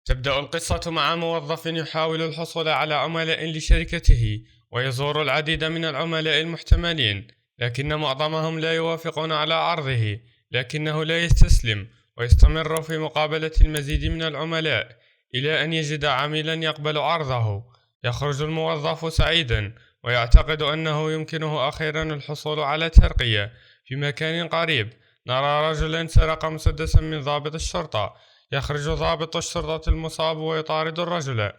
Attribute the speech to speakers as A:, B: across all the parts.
A: تبدأ القصة مع موظف يحاول الحصول على عملاء لشركته، ويزور العديد من العملاء المحتملين، لكن معظمهم لا يوافقون على عرضه. لكنه لا يستسلم، ويستمر في مقابلة المزيد من العملاء إلى أن يجد عميلا يقبل عرضه. يخرج الموظف سعيدا، ويعتقد أنه يمكنه أخيرا الحصول على ترقية في مكان قريب. نرى رجلا سرق مسدسا من ضابط الشرطة. يخرج ضابط الشرطة المصاب ويطارد الرجل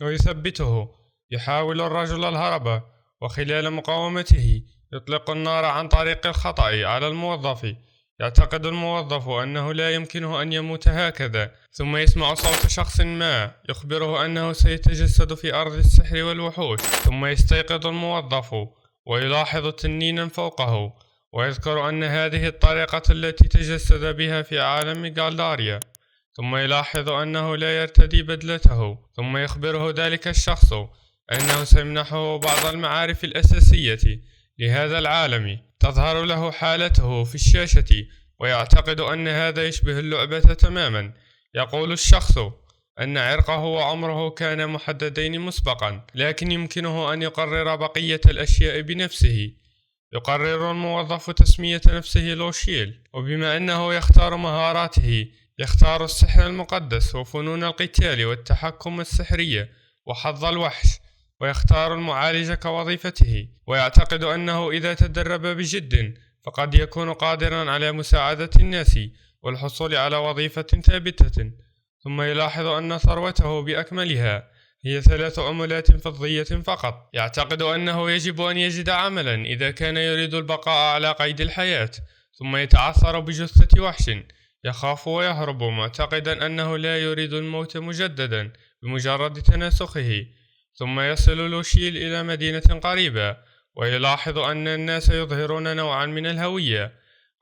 A: ويثبته. يحاول الرجل الهرب، وخلال مقاومته يطلق النار عن طريق الخطأ على الموظف. يعتقد الموظف أنه لا يمكنه أن يموت هكذا، ثم يسمع صوت شخص ما يخبره أنه سيتجسد في أرض السحر والوحوش. ثم يستيقظ الموظف ويلاحظ تنينا فوقه، ويذكر أن هذه الطريقة التي تجسد بها في عالم غالداريا. ثم يلاحظ أنه لا يرتدي بدلته، ثم يخبره ذلك الشخص أنه سيمنحه بعض المعارف الأساسية لهذا العالم. تظهر له حالته في الشاشة، ويعتقد أن هذا يشبه اللعبة تماما. يقول الشخص أن عرقه وعمره كان محددين مسبقا، لكن يمكنه أن يقرر بقية الأشياء بنفسه. يقرر الموظف تسمية نفسه لوشيل، وبما أنه يختار مهاراته، يختار السحر المقدس وفنون القتال والتحكم السحرية وحظ الوحش، ويختار المعالج كوظيفته. ويعتقد أنه إذا تدرب بجد فقد يكون قادرا على مساعدة الناس والحصول على وظيفة ثابتة. ثم يلاحظ أن ثروته بأكملها هي 3 عملات فضية فقط. يعتقد أنه يجب أن يجد عملا إذا كان يريد البقاء على قيد الحياة. ثم يتعثر بجثة وحش، يخاف ويهرب معتقدا أنه لا يريد الموت مجددا بمجرد تناسخه. ثم يصل لوشيل إلى مدينة قريبة، ويلاحظ أن الناس يظهرون نوعا من الهوية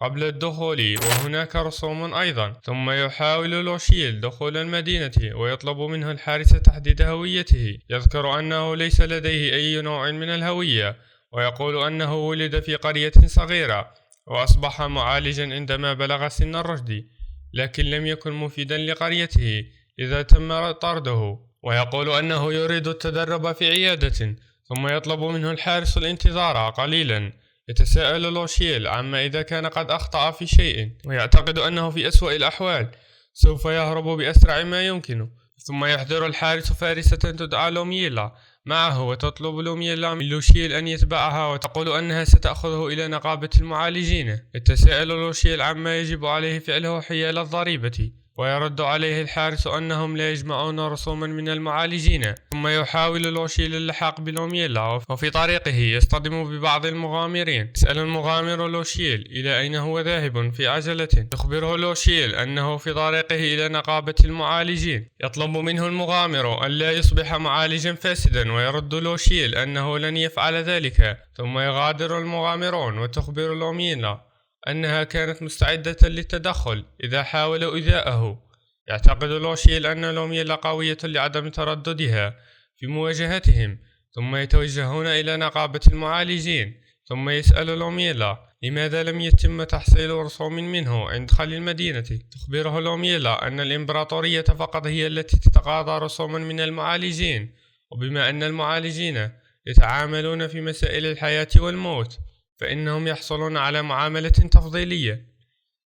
A: قبل الدخول، وهناك رسوم أيضا. ثم يحاول لوشيل دخول المدينة، ويطلب منه الحارس تحديد هويته. يذكر أنه ليس لديه أي نوع من الهوية، ويقول أنه ولد في قرية صغيرة وأصبح معالجا عندما بلغ سن الرشد، لكن لم يكن مفيدا لقريته إذا تم طرده. ويقول أنه يريد التدرب في عيادة. ثم يطلب منه الحارس الانتظار قليلا. يتساءل لوشيل عما إذا كان قد أخطأ في شيء، ويعتقد أنه في أسوأ الأحوال سوف يهرب بأسرع ما يمكن. ثم يحضر الحارس فارسة تدعى لوميلا معه، وتطلب لوميلا من لوشيل أن يتبعها، وتقول أنها ستأخذه إلى نقابة المعالجين. يتساءل لوشيل عما يجب عليه فعله حيال الضريبة، ويرد عليه الحارس أنهم لا يجمعون رسوما من المعالجين. ثم يحاول لوشيل اللحاق بلوميلا، وفي طريقه يصطدم ببعض المغامرين. يسأل المغامر لوشيل إلى أين هو ذاهب في عجلة. يخبره لوشيل أنه في طريقه إلى نقابة المعالجين. يطلب منه المغامر أن لا يصبح معالجا فاسدا، ويرد لوشيل أنه لن يفعل ذلك. ثم يغادر المغامرون، وتخبر لوميلا أنها كانت مستعدة للتدخل إذا حاول إيذاءه. يعتقد لوشيل أن لوميلا قوية لعدم ترددها في مواجهتهم. ثم يتوجهون إلى نقابة المعالجين. ثم يسأل لوميلا لماذا لم يتم تحصيل رسوم منه عند دخل المدينة. تخبره لوميلا أن الإمبراطورية فقط هي التي تتقاضى رسوما من المعالجين، وبما أن المعالجين يتعاملون في مسائل الحياة والموت فإنهم يحصلون على معاملة تفضيلية.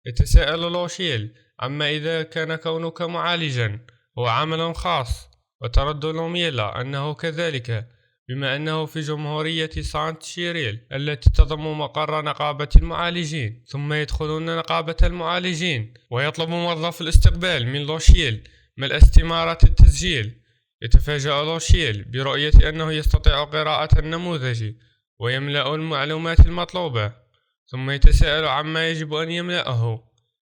A: يتساءل لوشيل عما إذا كان كونك معالجا هو عمل خاص، وترد لوميلا أنه كذلك، بما أنه في جمهورية سانت شيريل التي تضم مقر نقابة المعالجين. ثم يدخلون نقابة المعالجين، ويطلب موظف الاستقبال من لوشيل ملء استمارة التسجيل. يتفاجأ لوشيل برؤية أنه يستطيع قراءة النموذج ويملأ المعلومات المطلوبة. ثم يتساءل عما يجب أن يملأه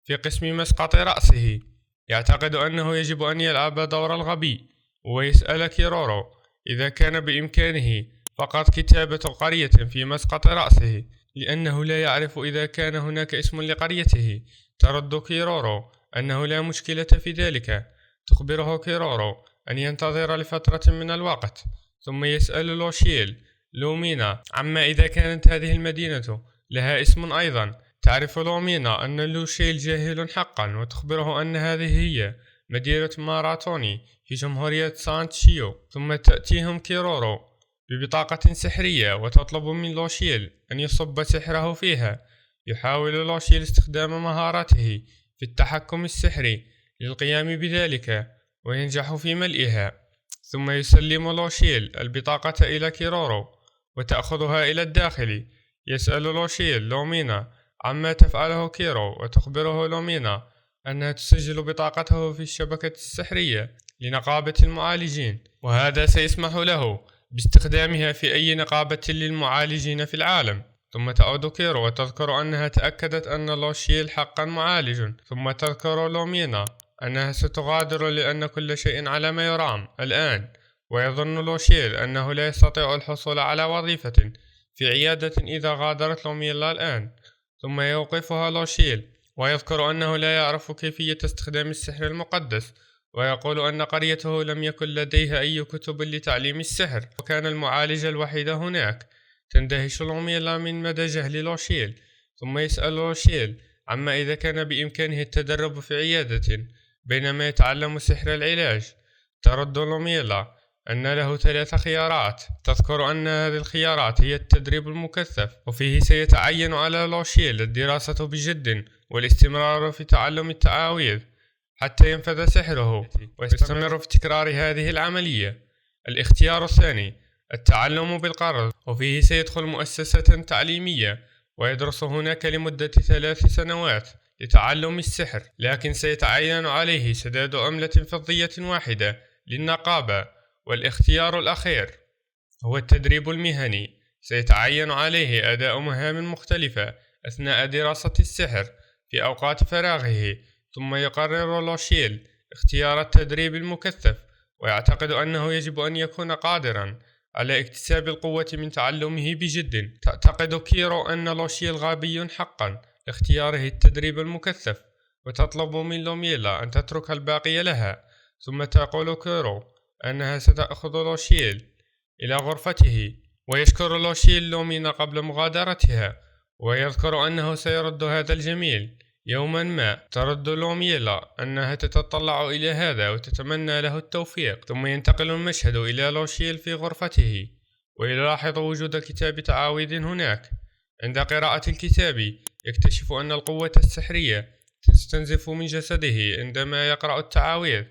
A: في قسم مسقط رأسه. يعتقد أنه يجب أن يلعب دور الغبي، ويسأل كيرورو إذا كان بإمكانه فقط كتابة قرية في مسقط رأسه، لأنه لا يعرف إذا كان هناك اسم لقريته. ترد كيرورو أنه لا مشكلة في ذلك. تخبره كيرورو أن ينتظر لفترة من الوقت. ثم يسأل لوشيل لومينا عما إذا كانت هذه المدينة لها اسم أيضا. تعرف لومينا أن لوشيل جاهل حقا، وتخبره أن هذه هي مدينة ماراتوني في جمهورية سانت شيو. ثم تأتيهم كيرورو ببطاقة سحرية وتطلب من لوشيل أن يصب سحره فيها. يحاول لوشيل استخدام مهاراته في التحكم السحري للقيام بذلك وينجح في ملئها. ثم يسلم لوشيل البطاقة إلى كيرورو وتأخذها إلى الداخل. يسأل لوشيل لومينا عما تفعله كيرو وتخبره لومينا أنها تسجل بطاقته في الشبكة السحرية لنقابة المعالجين، وهذا سيسمح له باستخدامها في أي نقابة للمعالجين في العالم. ثم تعود كيرو وتذكر أنها تأكدت أن لوشيل حقا معالج. ثم تذكر لومينا أنها ستغادر لأن كل شيء على ما يرام الآن. ويظن لوشيل أنه لا يستطيع الحصول على وظيفة في عيادة إذا غادرت لوميلا الآن. ثم يوقفها لوشيل ويذكر أنه لا يعرف كيفية استخدام السحر المقدس، ويقول أن قريته لم يكن لديها أي كتب لتعليم السحر وكان المعالج الوحيد هناك. تندهش لوميلا من مدى جهل لوشيل. ثم يسأل لوشيل عما إذا كان بإمكانه التدرب في عيادة بينما يتعلم سحر العلاج. ترد لوميلا أن له 3 خيارات. تذكر أن هذه الخيارات هي التدريب المكثف، وفيه سيتعين على لوشيل الدراسة بجد والاستمرار في تعلم التعاويذ حتى ينفذ سحره ويستمر في تكرار هذه العملية. الاختيار الثاني التعلم بالقرض، وفيه سيدخل مؤسسة تعليمية ويدرس هناك لمدة 3 سنوات لتعلم السحر، لكن سيتعين عليه سداد عملة فضية واحدة للنقابة. والاختيار الأخير هو التدريب المهني، سيتعين عليه أداء مهام مختلفة أثناء دراسة السحر في أوقات فراغه. ثم يقرر لوشيل اختيار التدريب المكثف، ويعتقد أنه يجب أن يكون قادرا على اكتساب القوة من تعلمه بجد. تعتقد كيرو أن لوشيل غبي حقا لاختياره التدريب المكثف، وتطلب من لوميلا أن تترك الباقي لها. ثم تقول كيرو أنها ستأخذ لوشيل إلى غرفته، ويشكر لوشيل لومينا قبل مغادرتها ويذكر أنه سيرد هذا الجميل يوما ما. ترد لوميلا أنها تتطلع إلى هذا وتتمنى له التوفيق. ثم ينتقل المشهد إلى لوشيل في غرفته ويلاحظ وجود كتاب تعاويذ هناك. عند قراءة الكتاب يكتشف أن القوة السحرية تستنزف من جسده عندما يقرأ التعاويذ،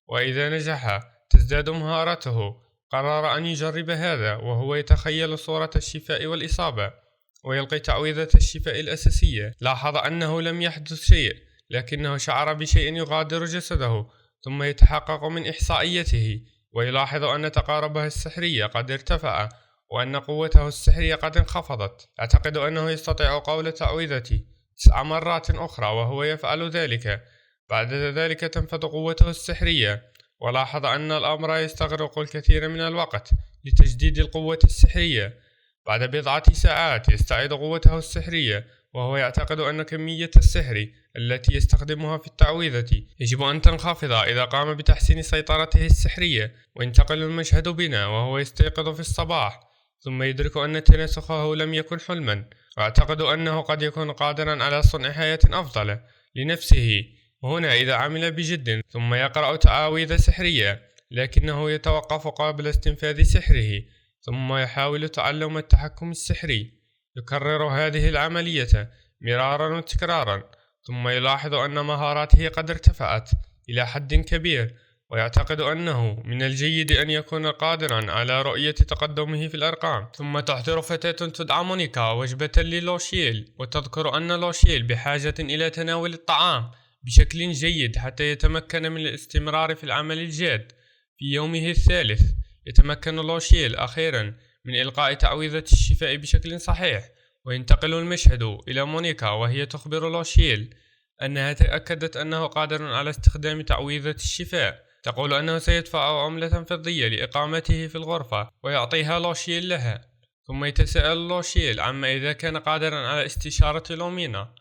A: وإذا نجح تزداد مهارته. قرر أن يجرب هذا وهو يتخيل صورة الشفاء والإصابة ويلقي تعويذة الشفاء الأساسية. لاحظ أنه لم يحدث شيء، لكنه شعر بشيء يغادر جسده. ثم يتحقق من إحصائيته ويلاحظ أن تقاربها السحرية قد ارتفع وأن قوته السحرية قد انخفضت. يعتقد أنه يستطيع قول تعويذة 9 مرات أخرى وهو يفعل ذلك. بعد ذلك تنفذ قوته السحرية، ولاحظ أن الأمر يستغرق الكثير من الوقت لتجديد القوة السحرية. بعد بضعة ساعات يستعيد قوته السحرية، وهو يعتقد أن كمية السحر التي يستخدمها في التعويذة يجب أن تنخفض إذا قام بتحسين سيطرته السحرية. وينتقل المشهد بنا وهو يستيقظ في الصباح، ثم يدرك أن تناسخه لم يكن حلما، ويعتقد أنه قد يكون قادرا على صنع حياة أفضل لنفسه. وهنا إذا عمل بجد ثم يقرأ تعاويذ سحرية، لكنه يتوقف قبل استنفاذ سحره، ثم يحاول تعلم التحكم السحري. يكرر هذه العملية مرارا وتكرارا، ثم يلاحظ أن مهاراته قد ارتفعت إلى حد كبير، ويعتقد أنه من الجيد أن يكون قادرا على رؤية تقدمه في الأرقام. ثم تحضر فتاة تدعى مونيكا وجبة للوشيل، وتذكر أن لوشيل بحاجة إلى تناول الطعام بشكل جيد حتى يتمكن من الاستمرار في العمل الجاد. في يومه الثالث يتمكن لوشيل أخيرا من إلقاء تعويذة الشفاء بشكل صحيح، وينتقل المشهد إلى مونيكا وهي تخبر لوشيل أنها تأكدت أنه قادر على استخدام تعويذة الشفاء. تقول أنه سيدفع عملة فضية لإقامته في الغرفة ويعطيها لوشيل لها. ثم يتساءل لوشيل عما إذا كان قادرا على استشارة لومينا،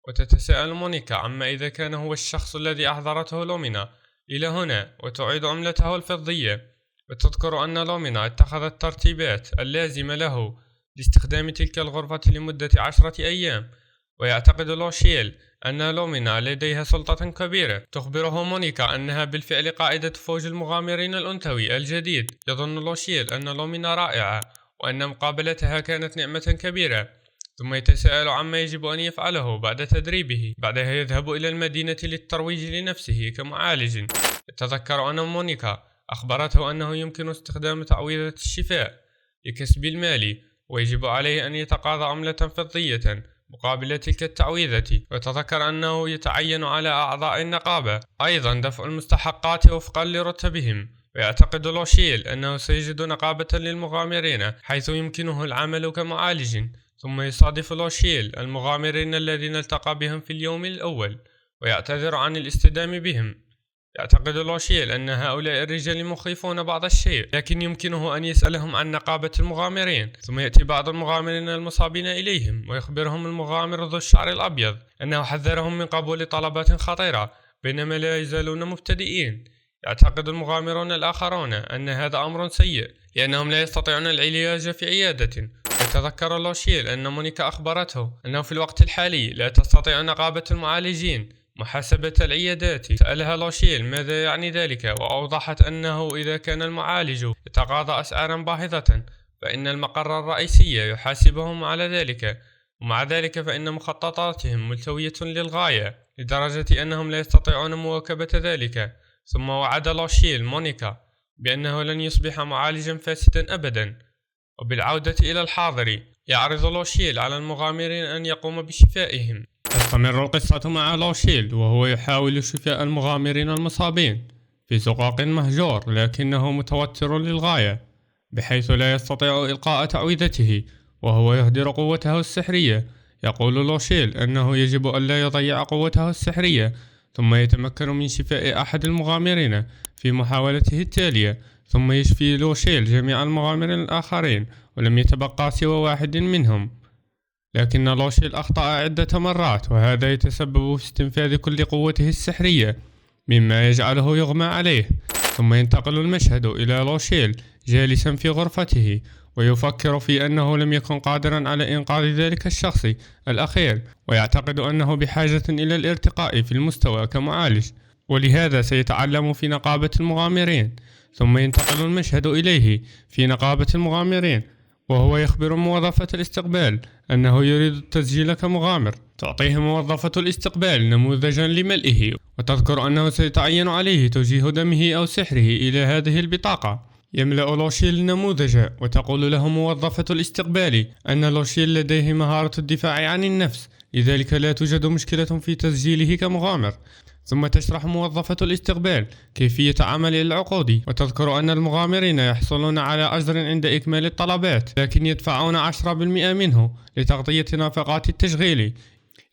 A: وتتساءل مونيكا عما إذا كان هو الشخص الذي أحضرته لومينا إلى هنا، وتعيد عملته الفضية. وتذكر أن لومينا اتخذت الترتيبات اللازمة له لاستخدام تلك الغرفة لمدة 10 أيام. ويعتقد لوشيل أن لومينا لديها سلطة كبيرة. تخبره مونيكا أنها بالفعل قائدة فوج المغامرين الأنثوي الجديد. يظن لوشيل أن لومينا رائعة وأن مقابلتها كانت نعمة كبيرة، ثم يتساءل عما يجب أن يفعله بعد تدريبه. بعدها يذهب إلى المدينة للترويج لنفسه كمعالج. يتذكر أن مونيكا أخبرته أنه يمكن استخدام تعويذة الشفاء لكسب المال، ويجب عليه أن يتقاضى عملة فضية مقابل تلك التعويذة. ويتذكر أنه يتعين على أعضاء النقابة أيضا دفع المستحقات وفقا لرتبهم. ويعتقد لوشيل أنه سيجد نقابة للمغامرين حيث يمكنه العمل كمعالج. ثم يصادف لوشيل المغامرين الذين التقى بهم في اليوم الأول ويعتذر عن الاصطدام بهم. يعتقد لوشيل أن هؤلاء الرجال مخيفون بعض الشيء، لكن يمكنه أن يسألهم عن نقابة المغامرين. ثم يأتي بعض المغامرين المصابين إليهم ويخبرهم المغامر ذو الشعر الأبيض أنه حذرهم من قبول طلبات خطيرة بينما لا يزالون مبتدئين. يعتقد المغامرون الآخرون أن هذا أمر سيء لأنهم لا يستطيعون العلاج في عيادة. يتذكر لوشيل أن مونيكا أخبرته أنه في الوقت الحالي لا تستطيع نقابة المعالجين محاسبة العيادات. سألها لوشيل ماذا يعني ذلك، وأوضحت أنه إذا كان المعالج يتقاضى أسعارا باهظة فإن المقر الرئيسي يحاسبهم على ذلك، ومع ذلك فإن مخططاتهم ملتوية للغاية لدرجة أنهم لا يستطيعون مواكبة ذلك. ثم وعد لوشيل مونيكا بأنه لن يصبح معالجا فاسدا أبدا. وبالعودة إلى الحاضر يعرض لوشيل على المغامرين أن يقوم بشفائهم. تستمر القصة مع لوشيل وهو يحاول شفاء المغامرين المصابين في زقاق مهجور، لكنه متوتر للغاية بحيث لا يستطيع إلقاء تعويذته وهو يهدر قوته السحرية. يقول لوشيل أنه يجب أن لا يضيع قوته السحرية، ثم يتمكن من شفاء أحد المغامرين في محاولته التالية. ثم يشفي لوشيل جميع المغامرين الآخرين ولم يتبقى سوى واحد منهم، لكن لوشيل أخطأ عدة مرات وهذا يتسبب في استنفاذ كل قوته السحرية مما يجعله يغمى عليه. ثم ينتقل المشهد إلى لوشيل جالسا في غرفته ويفكر في أنه لم يكن قادرا على إنقاذ ذلك الشخص الأخير، ويعتقد أنه بحاجة إلى الارتقاء في المستوى كمعالج، ولهذا سيتعلم في نقابة المغامرين. ثم ينتقل المشهد إليه في نقابة المغامرين وهو يخبر موظفة الاستقبال أنه يريد التسجيل كمغامر. تعطيه موظفة الاستقبال نموذجا لملئه وتذكر أنه سيتعين عليه توجيه دمه أو سحره إلى هذه البطاقة. يملأ لوشيل النموذج وتقول له موظفة الاستقبال أن لوشيل لديه مهارة الدفاع عن النفس، لذلك لا توجد مشكلة في تسجيله كمغامر. ثم تشرح موظفة الاستقبال كيفية عمل العقود وتذكر أن المغامرين يحصلون على أجر عند إكمال الطلبات، لكن يدفعون 10% منه لتغطية نفقات التشغيل.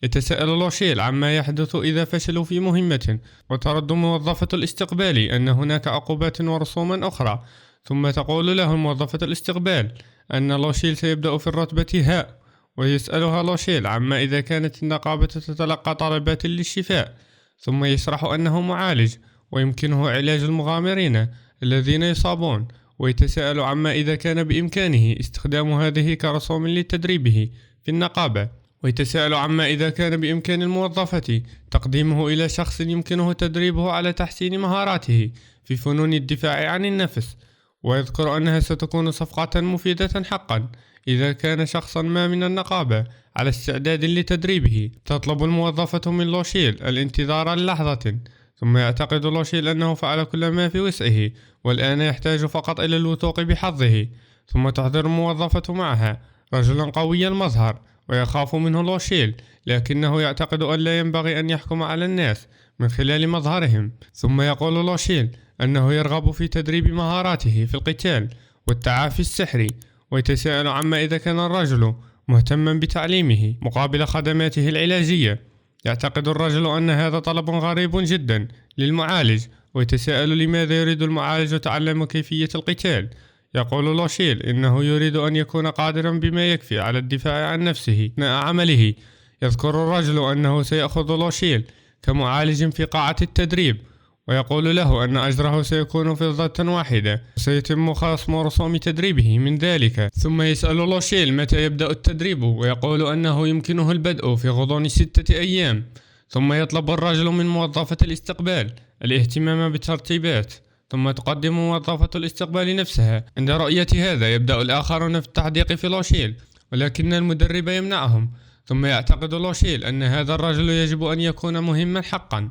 A: يتساءل لوشيل عما يحدث إذا فشلوا في مهمة، وترد موظفة الاستقبال أن هناك عقوبات ورسوما أخرى. ثم تقول له موظفة الاستقبال أن لوشيل سيبدأ في الرتبة هاء، ويسألها لوشيل عما إذا كانت النقابة تتلقى طلبات للشفاء. ثم يشرح أنه معالج ويمكنه علاج المغامرين الذين يصابون، ويتساءل عما إذا كان بإمكانه استخدام هذه كرسوم لتدريبه في النقابة، ويتساءل عما إذا كان بإمكان الموظفة تقديمه إلى شخص يمكنه تدريبه على تحسين مهاراته في فنون الدفاع عن النفس، ويذكر أنها ستكون صفقة مفيدة حقا إذا كان شخصا ما من النقابة على استعداد لتدريبه. تطلب الموظفة من لوشيل الانتظار للحظة، ثم يعتقد لوشيل أنه فعل كل ما في وسعه والآن يحتاج فقط إلى الوثوق بحظه. ثم تحضر الموظفة معها رجلا قوي المظهر ويخاف منه لوشيل، لكنه يعتقد أن لا ينبغي أن يحكم على الناس من خلال مظهرهم. ثم يقول لوشيل أنه يرغب في تدريب مهاراته في القتال والتعافي السحري، ويتساءل عما إذا كان الرجل مهتما بتعليمه مقابل خدماته العلاجية. يعتقد الرجل أن هذا طلب غريب جدا للمعالج، ويتساءل لماذا يريد المعالج تعلم كيفية القتال. يقول لوشيل إنه يريد أن يكون قادرا بما يكفي على الدفاع عن نفسه أثناء عمله. يذكر الرجل أنه سيأخذ لوشيل كمعالج في قاعة التدريب، ويقول له أن أجره سيكون فضة واحدة وسيتم خصم رسوم تدريبه من ذلك. ثم يسأل لوشيل متى يبدأ التدريب، ويقول أنه يمكنه البدء في غضون 6 أيام. ثم يطلب الرجل من موظفة الاستقبال الاهتمام بالترتيبات، ثم تقدم موظفة الاستقبال نفسها. عند رؤية هذا يبدأ الآخرون في التحديق في لوشيل، ولكن المدرب يمنعهم. ثم يعتقد لوشيل أن هذا الرجل يجب أن يكون مهما حقا،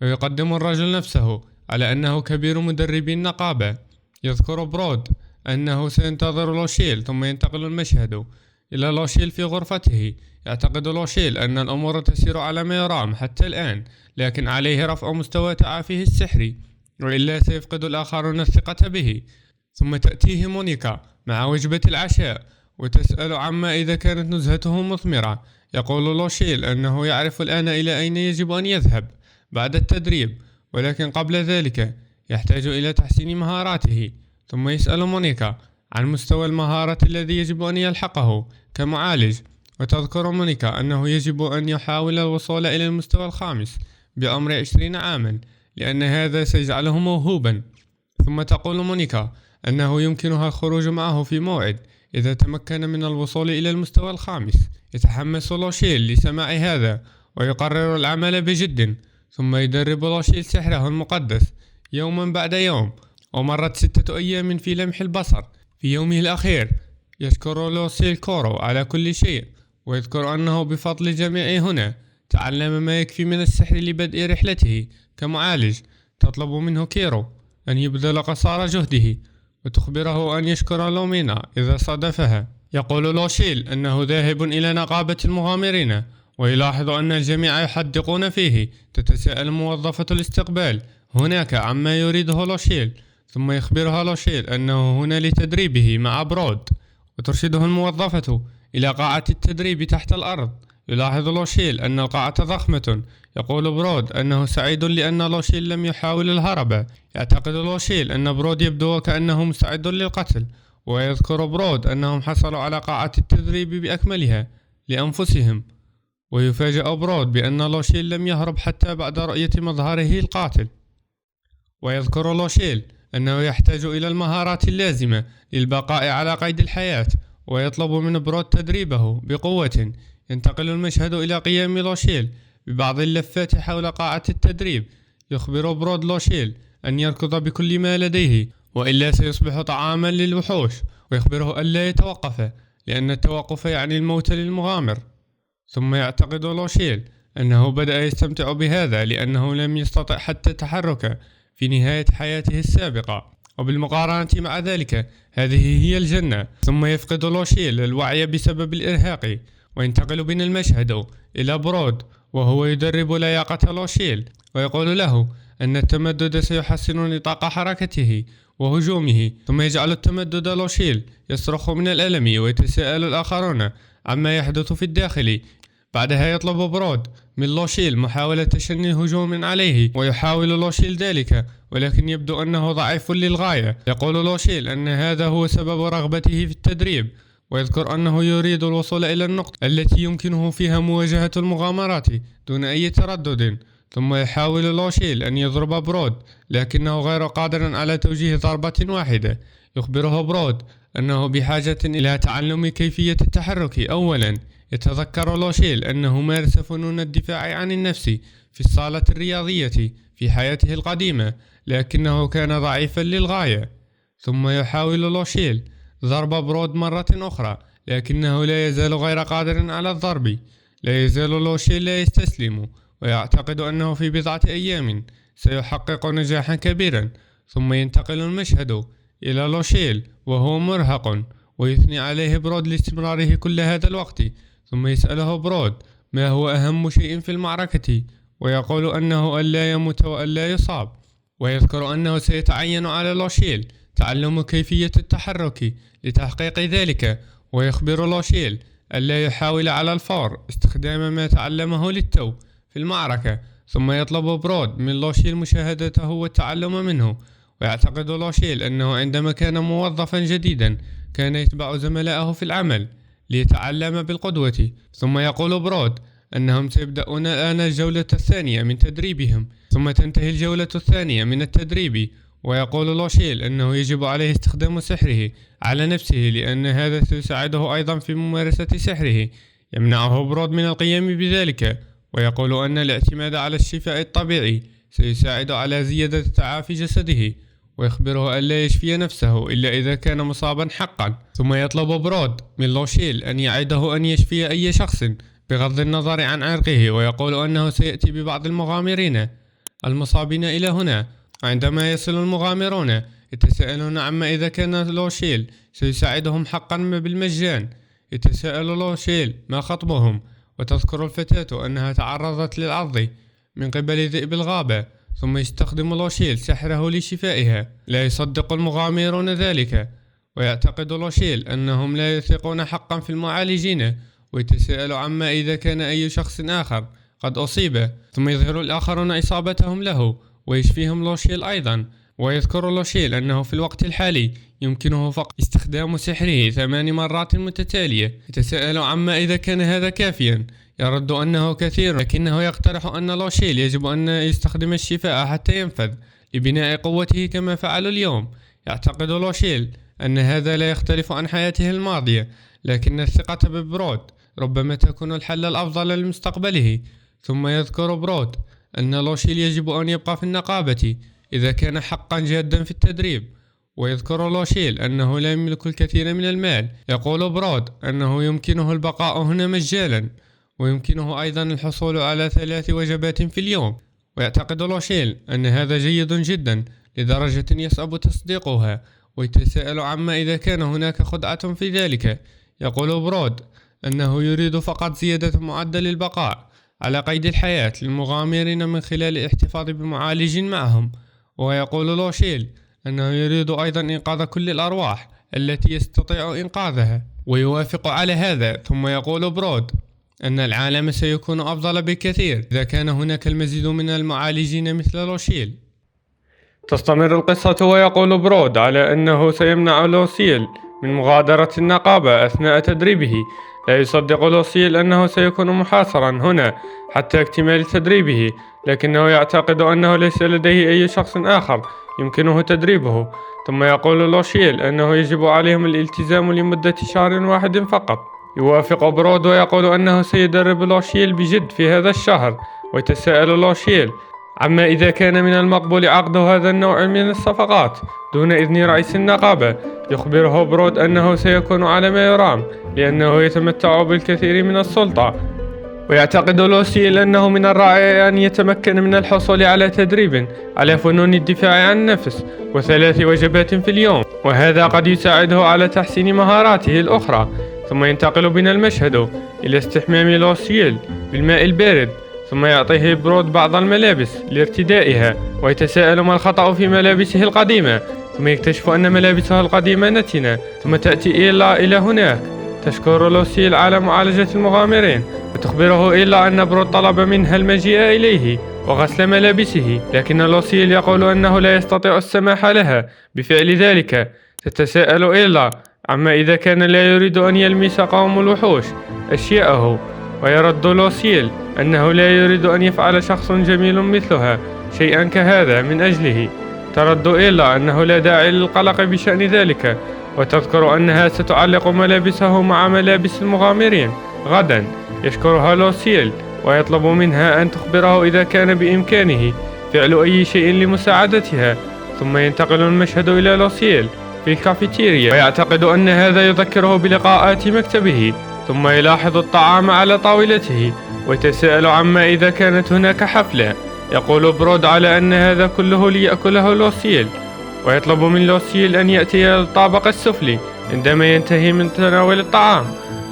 A: ويقدم الرجل نفسه على أنه كبير مدربي النقابة. يذكر برود أنه سينتظر لوشيل، ثم ينتقل المشهد إلى لوشيل في غرفته. يعتقد لوشيل أن الأمور تسير على ما يرام حتى الآن، لكن عليه رفع مستوى تعافيه السحري، وإلا سيفقد الآخرون الثقة به. ثم تأتيه مونيكا مع وجبة العشاء وتسأل عما إذا كانت نزهته مثمرة. يقول لوشيل أنه يعرف الآن إلى أين يجب أن يذهب بعد التدريب، ولكن قبل ذلك يحتاج إلى تحسين مهاراته. ثم يسأل مونيكا عن مستوى المهارة الذي يجب أن يلحقه كمعالج، وتذكر مونيكا أنه يجب أن يحاول الوصول إلى المستوى الخامس بعمر 20 عاما، لأن هذا سيجعله موهوبا. ثم تقول مونيكا أنه يمكنها الخروج معه في موعد إذا تمكن من الوصول إلى المستوى الخامس. يتحمس لوشيل لسماع هذا ويقرر العمل بجد، ثم يدرب لوشيل سحره المقدس يوما بعد يوم. ومرت 6 أيام في لمح البصر. في يومه الأخير يشكر لوشيل كورو على كل شيء، ويذكر أنه بفضل جميع هنا تعلم ما يكفي من السحر لبدء رحلته كمعالج. تطلب منه كيرو أن يبذل قصارى جهده، وتخبره أن يشكر لومينا إذا صادفها. يقول لوشيل أنه ذاهب إلى نقابة المغامرين، ويلاحظ أن الجميع يحدقون فيه. تتساءل موظفة الاستقبال هناك عما يريده لوشيل، ثم يخبرها لوشيل أنه هنا لتدريبه مع برود، وترشده الموظفة إلى قاعة التدريب تحت الأرض. يلاحظ لوشيل أن القاعة ضخمة. يقول برود أنه سعيد لأن لوشيل لم يحاول الهرب. يعتقد لوشيل أن برود يبدو وكأنه مستعد للقتل، ويذكر برود أنهم حصلوا على قاعة التدريب بأكملها لأنفسهم. ويفاجأ برود بأن لوشيل لم يهرب حتى بعد رؤية مظهره القاتل. ويذكر لوشيل أنه يحتاج إلى المهارات اللازمة للبقاء على قيد الحياة، ويطلب من برود تدريبه بقوة. ينتقل المشهد إلى قيام لوشيل ببعض اللفات حول قاعة التدريب. يخبر برود لوشيل أن يركض بكل ما لديه، وإلا سيصبح طعاما للوحوش، ويخبره ألا يتوقف لأن التوقف يعني الموت للمغامر. ثم يعتقد لوشيل أنه بدأ يستمتع بهذا لأنه لم يستطع حتى التحرك في نهاية حياته السابقة، وبالمقارنة مع ذلك هذه هي الجنة. ثم يفقد لوشيل الوعي بسبب الإرهاق. وينتقل بنا المشهد إلى برود وهو يدرب لياقة لوشيل، ويقول له أن التمدد سيحسن نطاق حركته وهجومه. ثم يجعل التمدد لوشيل يصرخ من الألم، ويتساءل الآخرون عما يحدث في الداخل. بعدها يطلب برود من لوشيل محاولة تشني هجوم عليه، ويحاول لوشيل ذلك، ولكن يبدو أنه ضعيف للغاية. يقول لوشيل أن هذا هو سبب رغبته في التدريب، ويذكر أنه يريد الوصول إلى النقطة التي يمكنه فيها مواجهة المغامرات دون أي تردد. ثم يحاول لوشيل أن يضرب برود، لكنه غير قادر على توجيه ضربة واحدة. يخبره برود أنه بحاجة إلى تعلم كيفية التحرك أولا. يتذكر لوشيل أنه مارس فنون الدفاع عن النفس في الصالة الرياضية في حياته القديمة، لكنه كان ضعيفا للغاية. ثم يحاول لوشيل ضرب برود مرة أخرى، لكنه لا يزال غير قادر على الضرب. لا يزال لوشيل لا يستسلم، ويعتقد أنه في بضعة أيام سيحقق نجاحا كبيرا. ثم ينتقل المشهد إلى لوشيل وهو مرهق، ويثني عليه برود لاستمراره كل هذا الوقت. ثم يسأله برود ما هو أهم شيء في المعركة، ويقول أنه ألا يموت وألا يصاب. ويذكر أنه سيتعين على لوشيل تعلم كيفية التحرك لتحقيق ذلك، ويخبر لوشيل ألا يحاول على الفور استخدام ما تعلمه للتو في المعركة. ثم يطلب برود من لوشيل مشاهدته والتعلم منه. ويعتقد لوشيل أنه عندما كان موظفا جديدا كان يتبع زملائه في العمل ليتعلم بالقدوة. ثم يقول برود أنهم سيبدأون الآن الجولة الثانية من تدريبهم، ثم تنتهي الجولة الثانية من التدريب. ويقول لوشيل أنه يجب عليه استخدام سحره على نفسه، لأن هذا سيساعده أيضا في ممارسة سحره. يمنعه برود من القيام بذلك، ويقول أن الاعتماد على الشفاء الطبيعي سيساعد على زيادة تعافي جسده، ويخبره أن لا يشفي نفسه إلا إذا كان مصابا حقا. ثم يطلب برود من لوشيل أن يعده أن يشفي أي شخص بغض النظر عن عرقه، ويقول أنه سيأتي ببعض المغامرين المصابين إلى هنا. عندما يصل المغامرون يتساءلون عما إذا كان لوشيل سيساعدهم حقا بالمجان. يتساءل لوشيل ما خطبهم، وتذكر الفتاة أنها تعرضت للعض من قبل ذئب الغابة، ثم يستخدم لوشيل سحره لشفائها. لا يصدق المغامرون ذلك، ويعتقد لوشيل أنهم لا يثقون حقا في المعالجين، ويتساءل عما إذا كان أي شخص آخر قد أصيب. ثم يظهر الآخرون إصابتهم له ويشفيهم لوشيل أيضا. ويذكر لوشيل أنه في الوقت الحالي يمكنه فقط استخدام سحره 8 مرات متتالية. يتساءل عما إذا كان هذا كافيا، يرد أنه كثير، لكنه يقترح أن لوشيل يجب أن يستخدم الشفاء حتى ينفذ لبناء قوته كما فعل اليوم. يعتقد لوشيل أن هذا لا يختلف عن حياته الماضية، لكن الثقة ببرود ربما تكون الحل الأفضل لمستقبله. ثم يذكر برود أن لوشيل يجب أن يبقى في النقابة إذا كان حقا جادا في التدريب. ويذكر لوشيل أنه لا يملك الكثير من المال. يقول برود أنه يمكنه البقاء هنا مجانا، ويمكنه أيضا الحصول على 3 وجبات في اليوم. ويعتقد لوشيل أن هذا جيد جدا لدرجة يصعب تصديقها، ويتساءل عما إذا كان هناك خدعة في ذلك. يقول برود أنه يريد فقط زيادة معدل البقاء على قيد الحياة للمغامرين من خلال الاحتفاظ بمعالج معهم. ويقول لوشيل أنه يريد أيضا إنقاذ كل الأرواح التي يستطيع إنقاذها، ويوافق على هذا. ثم يقول برود أن العالم سيكون أفضل بكثير إذا كان هناك المزيد من المعالجين مثل لوشيل. تستمر القصة، ويقول برود على أنه سيمنع لوشيل من مغادرة النقابة أثناء تدريبه. لا يصدق لوشيل أنه سيكون محاصرا هنا حتى اكتمال تدريبه، لكنه يعتقد أنه ليس لديه أي شخص آخر يمكنه تدريبه. ثم يقول لوشيل أنه يجب عليهم الالتزام لمدة شهر واحد فقط. يوافق برود ويقول أنه سيدرب لوشيل بجد في هذا الشهر. ويتساءل لوشيل عما إذا كان من المقبول عقد هذا النوع من الصفقات دون إذن رئيس النقابة. يخبره برود أنه سيكون على ما يرام، لأنه يتمتع بالكثير من السلطة. ويعتقد لوشيل أنه من الرائع أن يتمكن من الحصول على تدريب على فنون الدفاع عن النفس و3 وجبات في اليوم، وهذا قد يساعده على تحسين مهاراته الأخرى. ثم ينتقل بنا المشهد إلى استحمام لوشيل بالماء البارد، ثم يعطيه برود بعض الملابس لارتدائها. ويتساءل ما الخطأ في ملابسه القديمة، ثم يكتشف أن ملابسه القديمة نتنة. ثم تأتي إيلا إلى هناك، تشكر لوشيل على معالجة المغامرين، وتخبره إيلا أن برود طلب منها المجيء إليه وغسل ملابسه، لكن لوشيل يقول أنه لا يستطيع السماح لها بفعل ذلك. تتساءل إيلا عما إذا كان لا يريد أن يلمس قوم الوحوش أشياءه، ويرد لوشيل أنه لا يريد أن يفعل شخص جميل مثلها شيئا كهذا من أجله. ترد إيلا أنه لا داعي للقلق بشأن ذلك، وتذكر أنها ستعلق ملابسه مع ملابس المغامرين غدا. يشكرها لوشيل ويطلب منها أن تخبره إذا كان بإمكانه فعل أي شيء لمساعدتها. ثم ينتقل المشهد إلى لوشيل في الكافيتيريا، ويعتقد أن هذا يذكره بلقاءات مكتبه. ثم يلاحظ الطعام على طاولته، ويتساءل عما إذا كانت هناك حفلة. يقول برود على أن هذا كله ليأكله لوشيل، ويطلب من لوشيل أن يأتي للطابق السفلي عندما ينتهي من تناول الطعام.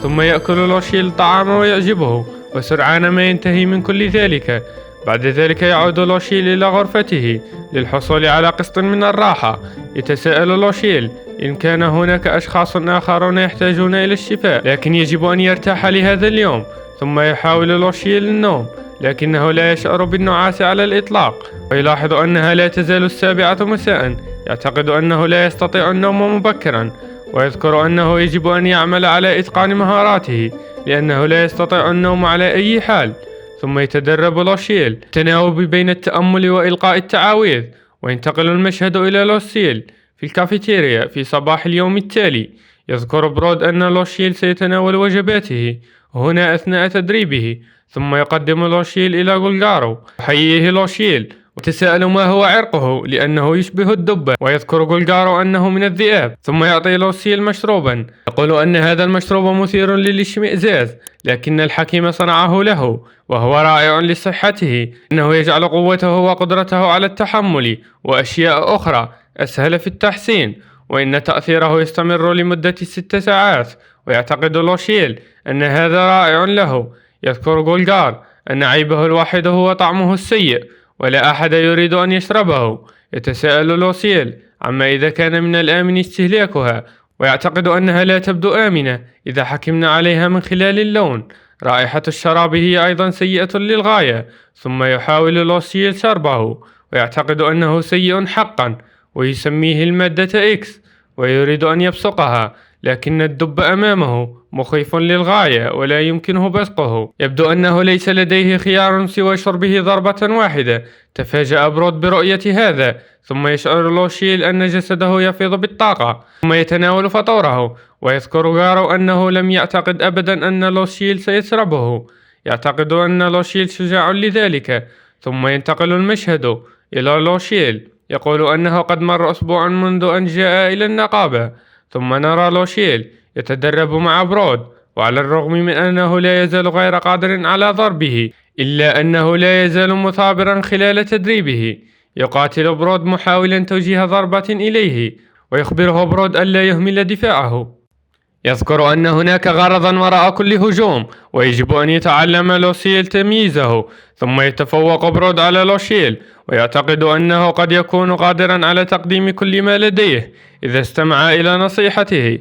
A: ثم يأكل لوشيل الطعام ويعجبه، وسرعان ما ينتهي من كل ذلك. بعد ذلك يعود لوشيل إلى غرفته للحصول على قسط من الراحة. يتساءل لوشيل إن كان هناك أشخاص آخرون يحتاجون إلى الشفاء، لكن يجب أن يرتاح لهذا اليوم. ثم يحاول لوشيل النوم، لكنه لا يشعر بالنعاس على الإطلاق، ويلاحظ أنها لا تزال 7 مساء. يعتقد أنه لا يستطيع النوم مبكرا، ويذكر أنه يجب أن يعمل على إتقان مهاراته لأنه لا يستطيع النوم على أي حال. ثم يتدرب لوشيل التناوب بين التأمل وإلقاء التعاويذ. وينتقل المشهد إلى لوشيل في الكافيتيريا في صباح اليوم التالي. يذكر برود أن لوشيل سيتناول وجباته هنا أثناء تدريبه، ثم يقدم لوشيل إلى غولغارو، يحييه لوشيل ويتساءل ما هو عرقه لأنه يشبه الدب، ويذكر غولغارو أنه من الذئاب، ثم يعطي لوشيل مشروبا يقول أن هذا المشروب مثير للاشمئزاز، لكن الحكيم صنعه له وهو رائع لصحته، إنه يجعل قوته وقدرته على التحمل وأشياء أخرى أسهل في التحسين، وإن تأثيره يستمر لمدة 6 ساعات. ويعتقد لوشيل أن هذا رائع له. يذكر غولغار أن عيبه الوحيد هو طعمه السيء ولا أحد يريد أن يشربه. يتساءل لوشيل عما إذا كان من الآمن استهلاكها، ويعتقد أنها لا تبدو آمنة إذا حكمنا عليها من خلال اللون. رائحة الشراب هي أيضا سيئة للغاية. ثم يحاول لوشيل شربه ويعتقد أنه سيء حقا، ويسميه المادة إكس ويريد أن يبصقها، لكن الدب أمامه مخيف للغاية ولا يمكنه بصقه. يبدو أنه ليس لديه خيار سوى شربه ضربة واحدة. تفاجأ برود برؤية هذا، ثم يشعر لوشيل أن جسده يفيض بالطاقة، ثم يتناول فطوره. ويذكر غارو أنه لم يعتقد أبدا أن لوشيل سيشربه. يعتقد أن لوشيل شجاع لذلك. ثم ينتقل المشهد إلى لوشيل يقول أنه قد مر أسبوع منذ أن جاء إلى النقابة، ثم نرى لوشيل يتدرب مع برود، وعلى الرغم من أنه لا يزال غير قادر على ضربه، إلا أنه لا يزال مثابرا خلال تدريبه. يقاتل برود محاولا توجيه ضربة إليه، ويخبره برود ألا يهمل دفاعه. يذكر أن هناك غرضا وراء كل هجوم، ويجب أن يتعلم لوشيل تمييزه. ثم يتفوق برود على لوشيل، ويعتقد أنه قد يكون قادرا على تقديم كل ما لديه إذا استمع إلى نصيحته.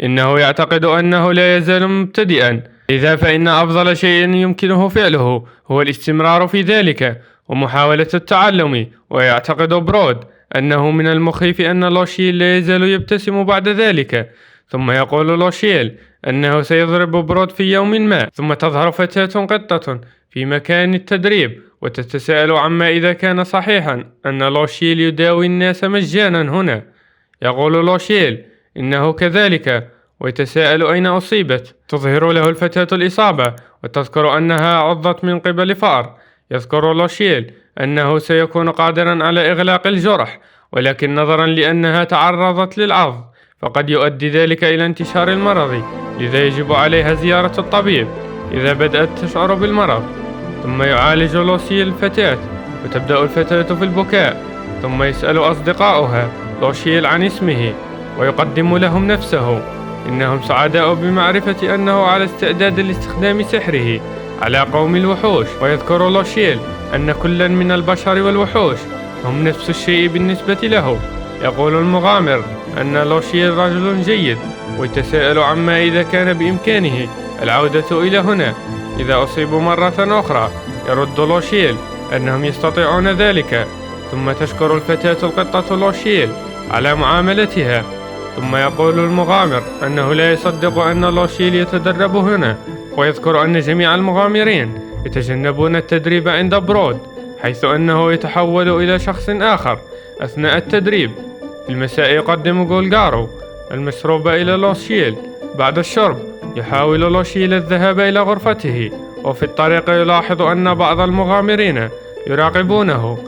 A: إنه يعتقد أنه لا يزال مبتدئا، لذا فإن أفضل شيء يمكنه فعله هو الاستمرار في ذلك ومحاولة التعلم. ويعتقد برود أنه من المخيف أن لوشيل لا يزال يبتسم بعد ذلك. ثم يقول لوشيل أنه سيضرب برود في يوم ما. ثم تظهر فتاة قطة في مكان التدريب، وتتساءل عما إذا كان صحيحا أن لوشيل يداوي الناس مجانا هنا. يقول لوشيل إنه كذلك، ويتساءل أين أصيبت. تظهر له الفتاة الإصابة، وتذكر أنها عضت من قبل فأر. يذكر لوشيل أنه سيكون قادرا على إغلاق الجرح، ولكن نظرا لأنها تعرضت للعض فقد يؤدي ذلك إلى انتشار المرض، لذا يجب عليها زيارة الطبيب إذا بدأت تشعر بالمرض. ثم يعالج لوشيل الفتاة، وتبدأ الفتاة في البكاء. ثم يسأل أصدقاؤها لوشيل عن اسمه، ويقدم لهم نفسه. إنهم سعداء بمعرفة أنه على استعداد لاستخدام سحره على قوم الوحوش. ويذكر لوشيل أن كلا من البشر والوحوش هم نفس الشيء بالنسبة له. يقول المغامر أن لوشيل رجل جيد، ويتساءل عما إذا كان بإمكانه العودة إلى هنا إذا أصيبوا مرة أخرى. يرد لوشيل أنهم يستطيعون ذلك. ثم تشكر الفتاة القطة لوشيل على معاملتها. ثم يقول المغامر أنه لا يصدق أن لوشيل يتدرب هنا، ويذكر أن جميع المغامرين يتجنبون التدريب عند برود، حيث أنه يتحول إلى شخص آخر أثناء التدريب. في المساء يقدم غولغارو المشروب إلى لوشيل. بعد الشرب يحاول لوشيل الذهاب إلى غرفته، وفي الطريق يلاحظ أن بعض المغامرين يراقبونه.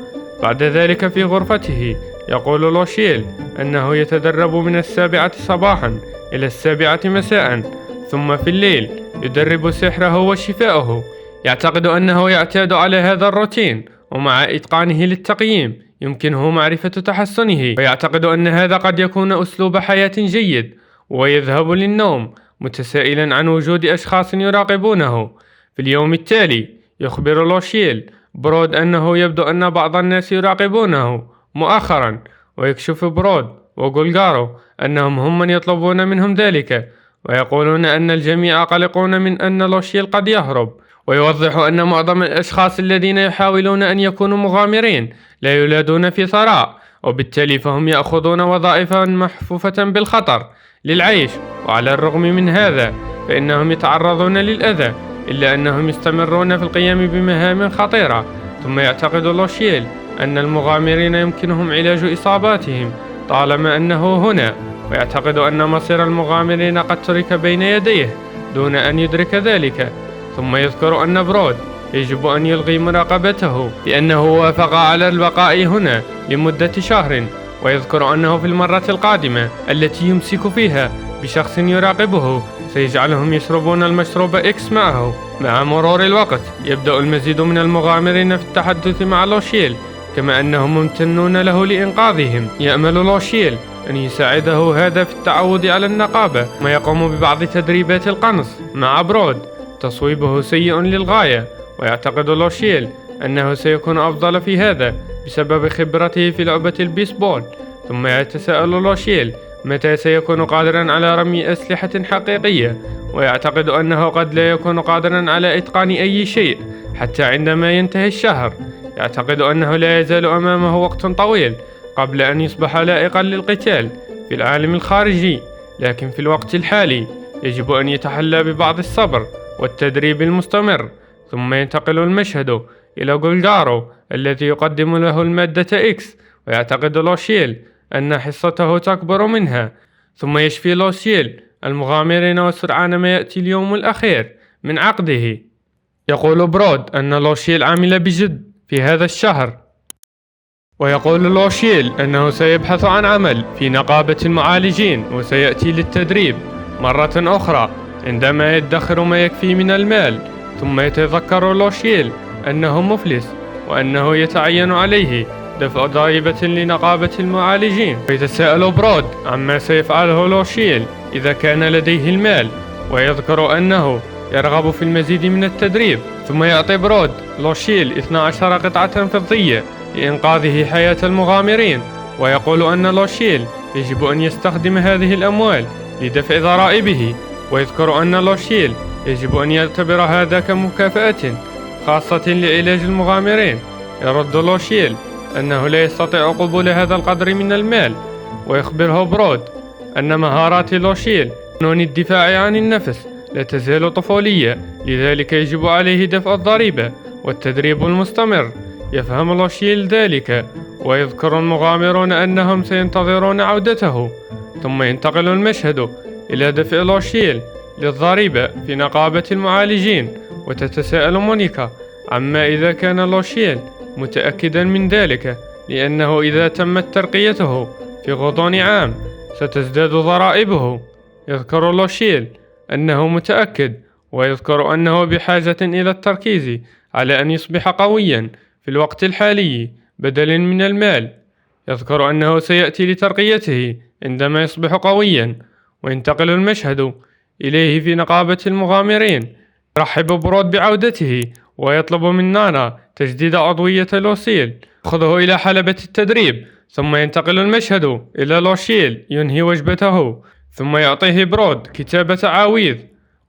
A: بعد ذلك في غرفته يقول لوشيل أنه يتدرب من 7 صباحا إلى 7 مساء، ثم في الليل يدرب سحره وشفاؤه. يعتقد أنه يعتاد على هذا الروتين، ومع إتقانه للتقييم يمكنه معرفة تحسنه. ويعتقد أن هذا قد يكون أسلوب حياة جيد، ويذهب للنوم متسائلا عن وجود أشخاص يراقبونه. في اليوم التالي يخبر لوشيل برود أنه يبدو أن بعض الناس يراقبونه مؤخرا، ويكشف برود وغولغارو أنهم هم من يطلبون منهم ذلك، ويقولون أن الجميع قلقون من أن لوشيل قد يهرب. ويوضح أن معظم الأشخاص الذين يحاولون أن يكونوا مغامرين لا يولدون في ثراء، وبالتالي فهم يأخذون وظائفا محفوفة بالخطر للعيش. وعلى الرغم من هذا فإنهم يتعرضون للأذى، إلا أنهم يستمرون في القيام بمهام خطيرة. ثم يعتقد لوشيل أن المغامرين يمكنهم علاج إصاباتهم طالما أنه هنا، ويعتقد أن مصير المغامرين قد ترك بين يديه دون أن يدرك ذلك. ثم يذكر أن برود يجب أن يلغي مراقبته لأنه وافق على البقاء هنا لمدة شهر، ويذكر أنه في المرة القادمة التي يمسك فيها بشخص يراقبه سيجعلهم يشربون المشروب إكس معه. مع مرور الوقت يبدأ المزيد من المغامرين في التحدث مع لوشيل، كما أنهم ممتنون له لإنقاذهم. يأمل لوشيل أن يساعده هذا في التعود على النقابة، ما يقوم ببعض تدريبات القنص مع برود. تصويبه سيء للغاية، ويعتقد لوشيل أنه سيكون أفضل في هذا بسبب خبرته في لعبة البيسبول. ثم يتساءل لوشيل متى سيكون قادرا على رمي أسلحة حقيقية، ويعتقد أنه قد لا يكون قادرا على إتقان أي شيء حتى عندما ينتهي الشهر. يعتقد أنه لا يزال أمامه وقت طويل قبل أن يصبح لائقا للقتال في العالم الخارجي، لكن في الوقت الحالي يجب أن يتحلى ببعض الصبر والتدريب المستمر. ثم ينتقل المشهد إلى جولجارو الذي يقدم له المادة إكس، ويعتقد لوشيل أن حصته تكبر منها. ثم يشفي لوشيل المغامرين، وسرعان ما يأتي اليوم الأخير من عقده. يقول برود أن لوشيل عمل بجد في هذا الشهر، ويقول لوشيل أنه سيبحث عن عمل في نقابة المعالجين وسيأتي للتدريب مرة أخرى عندما يدخر ما يكفي من المال. ثم يتذكر لوشيل أنه مفلس وأنه يتعين عليه دفع ضريبة لنقابة المعالجين، ويتساءل برود عما سيفعله لوشيل إذا كان لديه المال، ويذكر أنه يرغب في المزيد من التدريب. ثم يعطي برود لوشيل 12 قطعة فضية لإنقاذه حياة المغامرين، ويقول أن لوشيل يجب أن يستخدم هذه الأموال لدفع ضرائبه، ويذكر أن لوشيل يجب أن يعتبر هذا كمكافأة خاصة لعلاج المغامرين. يرد لوشيل أنه لا يستطيع قبول هذا القدر من المال، ويخبره برود أن مهارات لوشيل فنون الدفاع عن النفس لا تزال طفولية، لذلك يجب عليه دفع الضريبة والتدريب المستمر. يفهم لوشيل ذلك، ويذكر المغامرون أنهم سينتظرون عودته. ثم ينتقل المشهد إلى دفع لوشيل للضريبة في نقابة المعالجين، وتتساءل مونيكا عما إذا كان لوشيل متأكدا من ذلك، لأنه إذا تمت ترقيته في غضون عام ستزداد ضرائبه. يذكر لوشيل أنه متأكد، ويذكر أنه بحاجة إلى التركيز على أن يصبح قويا في الوقت الحالي بدلا من المال. يذكر أنه سيأتي لترقيته عندما يصبح قويا. وينتقل المشهد إليه في نقابة المغامرين. يرحب برود بعودته، ويطلب من نانا تجديد عضوية لوشيل، يأخذه إلى حلبة التدريب. ثم ينتقل المشهد إلى لوشيل ينهي وجبته، ثم يعطيه برود كتاب تعاويذ،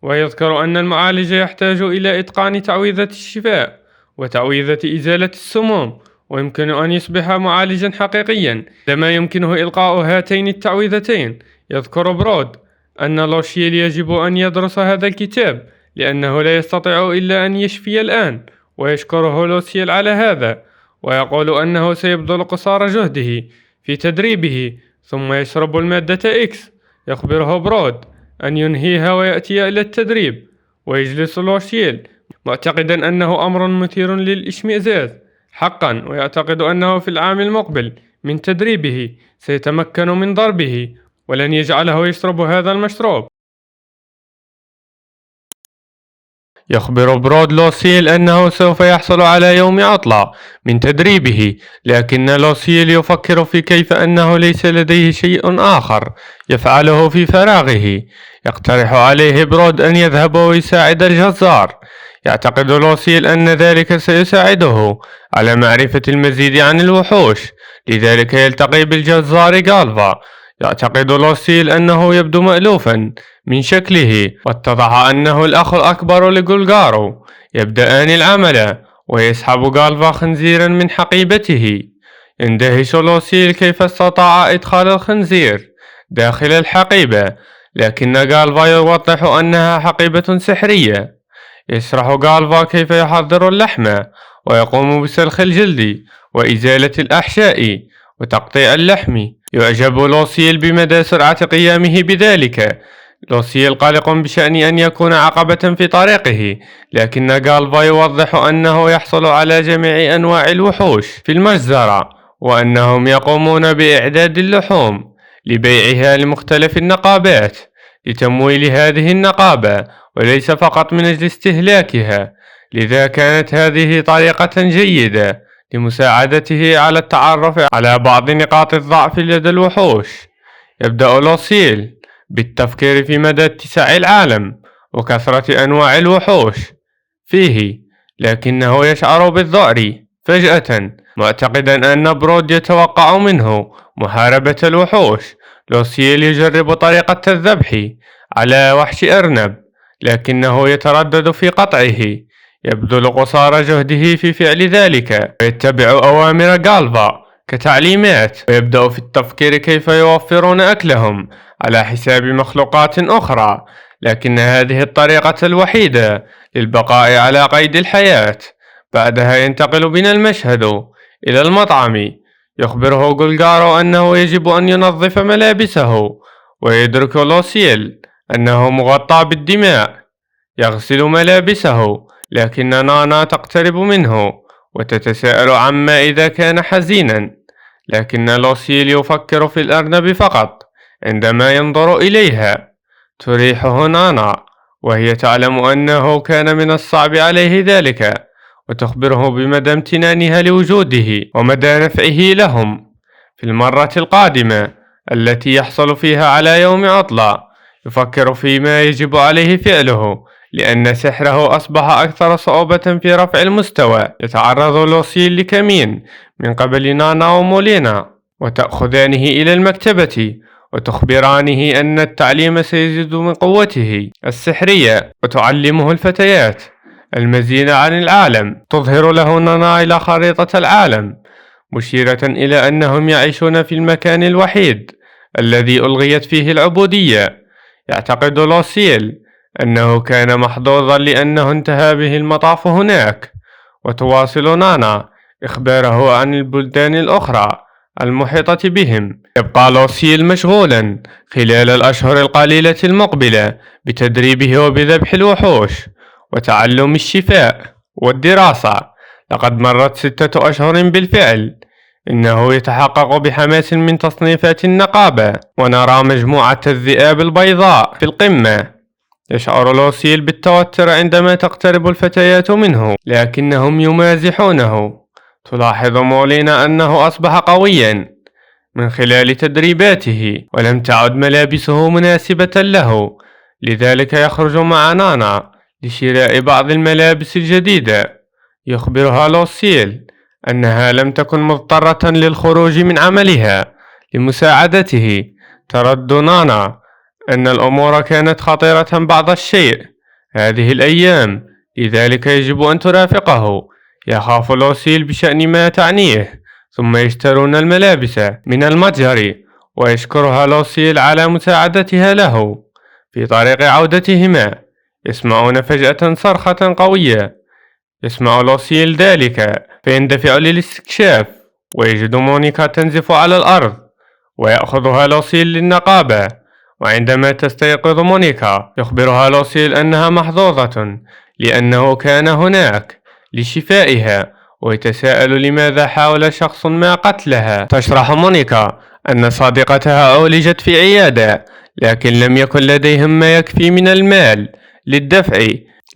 A: ويذكر أن المعالج يحتاج إلى إتقان تعويذة الشفاء وتعويذة إزالة السموم، ويمكن أن يصبح معالجا حقيقيا لما يمكنه إلقاء هاتين التعويذتين. يذكر برود أن لوشيل يجب أن يدرس هذا الكتاب لأنه لا يستطيع إلا أن يشفي الآن، ويشكره لوشيل على هذا، ويقول أنه سيبذل قصارى جهده في تدريبه. ثم يشرب المادة إكس. يخبره برود أن ينهيها ويأتي إلى التدريب، ويجلس لوشيل معتقدا أنه أمر مثير للإشمئزاز حقا، ويعتقد أنه في العام المقبل من تدريبه سيتمكن من ضربه ولن يجعله يشرب هذا المشروب. يخبر برود لوشيل أنه سوف يحصل على يوم عطلة من تدريبه، لكن لوشيل يفكر في كيف أنه ليس لديه شيء آخر يفعله في فراغه. يقترح عليه برود أن يذهب ويساعد الجزار. يعتقد لوشيل أن ذلك سيساعده على معرفة المزيد عن الوحوش، لذلك يلتقي بالجزار غالفا. يعتقد لوشيل أنه يبدو مألوفا من شكله، واتضح أنه الأخ الأكبر لجولجارو. يبدأان العمل، ويسحب غالفا خنزيرا من حقيبته. يندهش لوشيل كيف استطاع إدخال الخنزير داخل الحقيبة، لكن غالفا يوضح أنها حقيبة سحرية. يشرح غالفا كيف يحضر اللحم، ويقوم بسلخ الجلد وإزالة الأحشاء وتقطيع اللحم. يعجب لوشيل بمدى سرعة قيامه بذلك، لوسيل قلق بشأن أن يكون عقبة في طريقه، لكن غالفا يوضح أنه يحصل على جميع أنواع الوحوش في المجزرة، وأنهم يقومون بإعداد اللحوم لبيعها لمختلف النقابات لتمويل هذه النقابة، وليس فقط من أجل استهلاكها. لذا كانت هذه طريقة جيدة لمساعدته على التعرف على بعض نقاط الضعف لدى الوحوش. يبدأ لوسيل بالتفكير في مدى اتساع العالم وكثرة أنواع الوحوش فيه، لكنه يشعر بالذعر فجأة، معتقدا أن برود يتوقع منه محاربة الوحوش. لوسيل يجرب طريقة الذبح على وحش أرنب، لكنه يتردد في قطعه، يبذل قصارى جهده في فعل ذلك، ويتبع أوامر غالفا كتعليمات، ويبدأ في التفكير كيف يوفرون أكلهم على حساب مخلوقات أخرى، لكن هذه الطريقة الوحيدة للبقاء على قيد الحياة. بعدها ينتقل بنا المشهد إلى المطعم. يخبره غولغارو أنه يجب أن ينظف ملابسه، ويدرك لوسيل أنه مغطى بالدماء. يغسل ملابسه، لكن نانا تقترب منه وتتساءل عما إذا كان حزينا، لكن لوسيل يفكر في الأرنب فقط عندما ينظر إليها. تريحه نانا، وهي تعلم أنه كان من الصعب عليه ذلك، وتخبره بمدى امتنانها لوجوده ومدى نفعه لهم. في المرة القادمة التي يحصل فيها على يوم عطلة، يفكر فيما يجب عليه فعله، لأن سحره أصبح أكثر صعوبة في رفع المستوى. يتعرض لوسيل لكمين من قبل نانا ومولينا، وتأخذانه إلى المكتبة وتخبرانه أن التعليم سيزيد من قوته السحرية، وتعلمه الفتيات المزيد عن العالم. تظهر له نانا إلى خريطة العالم، مشيرة إلى أنهم يعيشون في المكان الوحيد الذي ألغيت فيه العبودية. يعتقد لوسيل أنه كان محظوظا لأنه انتهى به المطاف هناك، وتواصل نانا إخباره عن البلدان الأخرى المحيطة بهم. يبقى لوسيل مشغولا خلال الأشهر القليلة المقبلة بتدريبه وبذبح الوحوش وتعلم الشفاء والدراسة. لقد مرت 6 أشهر بالفعل. إنه يتحقق بحماس من تصنيفات النقابة، ونرى مجموعة الذئاب البيضاء في القمة. يشعر لوسيل بالتوتر عندما تقترب الفتيات منه، لكنهم يمازحونه. تلاحظ مولينا أنه أصبح قويا من خلال تدريباته، ولم تعد ملابسه مناسبة له، لذلك يخرج مع نانا لشراء بعض الملابس الجديدة. يخبرها لوسيل أنها لم تكن مضطرة للخروج من عملها لمساعدته. ترد نانا أن الأمور كانت خطيرة بعض الشيء هذه الأيام، لذلك يجب أن ترافقه. يخاف لوسيل بشأن ما تعنيه، ثم يشترون الملابس من المتجر، ويشكرها لوسيل على مساعدتها له. في طريق عودتهما يسمعون فجأة صرخة قوية. يسمع لوسيل ذلك فيندفع للاستكشاف، ويجد مونيكا تنزف على الأرض، ويأخذها لوسيل للنقابة. وعندما تستيقظ مونيكا يخبرها لوسيل أنها محظوظة لأنه كان هناك لشفائها، ويتساءل لماذا حاول شخص ما قتلها. تشرح مونيكا أن صديقتها عولجت في عيادة، لكن لم يكن لديهم ما يكفي من المال للدفع،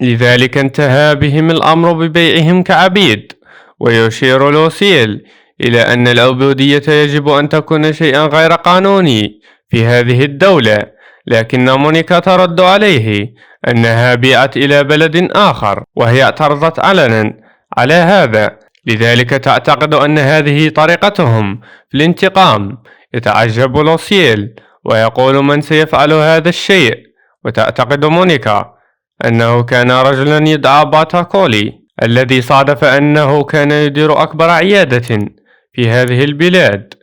A: لذلك انتهى بهم الأمر ببيعهم كعبيد. ويشير لوسيل إلى أن العبودية يجب أن تكون شيئا غير قانوني في هذه الدولة، لكن مونيكا ترد عليه أنها بيعت إلى بلد آخر، وهي اعترضت علنا على هذا، لذلك تعتقد أن هذه طريقتهم في الانتقام. يتعجب لوسيل ويقول من سيفعل هذا الشيء، وتعتقد مونيكا أنه كان رجلا يدعى باتاكولي، الذي صادف أنه كان يدير أكبر عيادة في هذه البلاد.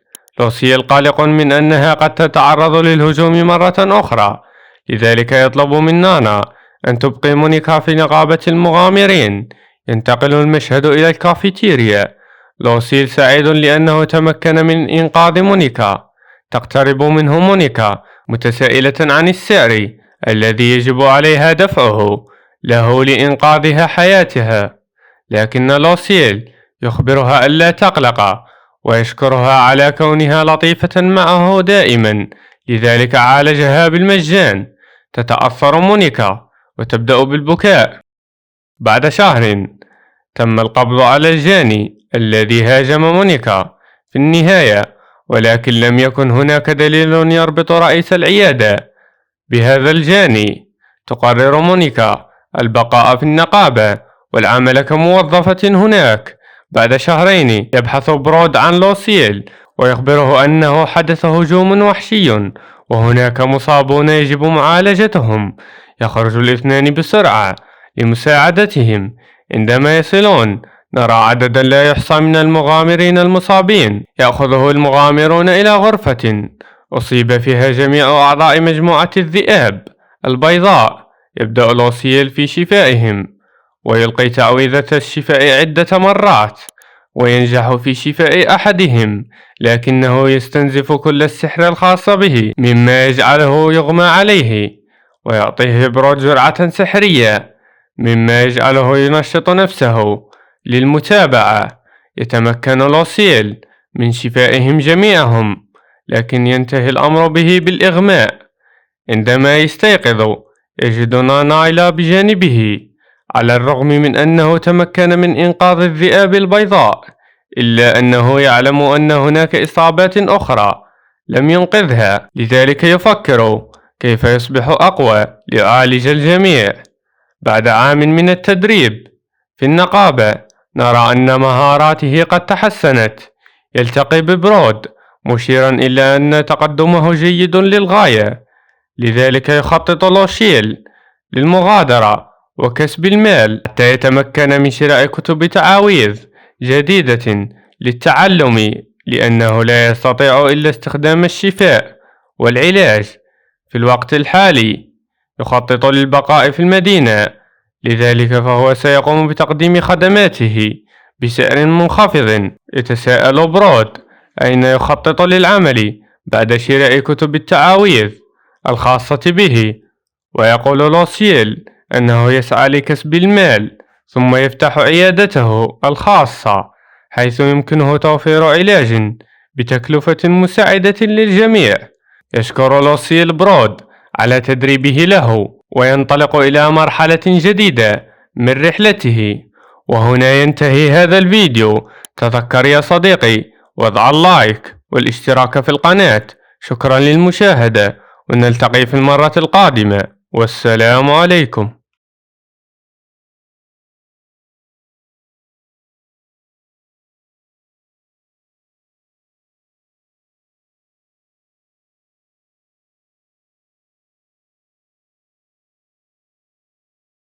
A: لوسيل قلق من أنها قد تتعرض للهجوم مرة أخرى، لذلك يطلب من نانا أن تبقي مونيكا في نقابة المغامرين. ينتقل المشهد إلى الكافيتيريا. لوسيل سعيد لأنه تمكن من إنقاذ مونيكا. تقترب منه مونيكا متسائلة عن السعر
B: الذي يجب عليها دفعه له لإنقاذها حياتها، لكن لوسيل يخبرها ألا تقلق ويشكرها على كونها لطيفة معه دائما، لذلك عالجها بالمجان. تتأثر مونيكا وتبدأ بالبكاء. بعد شهر تم القبض على الجاني الذي هاجم مونيكا في النهاية، ولكن لم يكن هناك دليل يربط رئيس العيادة بهذا الجاني. تقرر مونيكا البقاء في النقابة والعمل كموظفة هناك. بعد شهرين يبحث برود عن لوسيل ويخبره أنه حدث هجوم وحشي وهناك مصابون يجب معالجتهم. يخرج الاثنان بسرعة لمساعدتهم. عندما يصلون نرى عددا لا يحصى من المغامرين المصابين. يأخذه المغامرون إلى غرفة أصيب فيها جميع أعضاء مجموعة الذئاب البيضاء. يبدأ لوسيل في شفائهم ويلقي تعويذة الشفاء عدة مرات وينجح في شفاء أحدهم، لكنه يستنزف كل السحر الخاص به مما يجعله يغمى عليه، ويعطيه برود جرعة سحرية مما يجعله ينشط نفسه للمتابعة. يتمكن لوسيل من شفائهم جميعهم، لكن ينتهي الأمر به بالإغماء. عندما يستيقظ يجد نايلا بجانبه. على الرغم من أنه تمكن من إنقاذ الذئاب البيضاء، إلا أنه يعلم أن هناك إصابات أخرى لم ينقذها، لذلك يفكر كيف يصبح أقوى ليعالج الجميع. بعد عام من التدريب في النقابة نرى أن مهاراته قد تحسنت. يلتقي ببرود مشيرا إلى أن تقدمه جيد للغاية، لذلك يخطط لوسيل للمغادرة وكسب المال حتى يتمكن من شراء كتب تعاويذ جديدة للتعلم، لأنه لا يستطيع إلا استخدام الشفاء والعلاج. في الوقت الحالي يخطط للبقاء في المدينة، لذلك فهو سيقوم بتقديم خدماته بسعر منخفض. يتساءل برود أين يخطط للعمل بعد شراء كتب التعاويذ الخاصة به، ويقول لوسيل أنه يسعى لكسب المال، ثم يفتح عيادته الخاصة حيث يمكنه توفير علاج بتكلفة مساعدة للجميع. يشكر لوسيل برود على تدريبه له وينطلق إلى مرحلة جديدة من رحلته. وهنا ينتهي هذا الفيديو. تذكر يا صديقي وضع اللايك والاشتراك في القناة. شكرا للمشاهدة، ونلتقي في المرة القادمة، والسلام عليكم.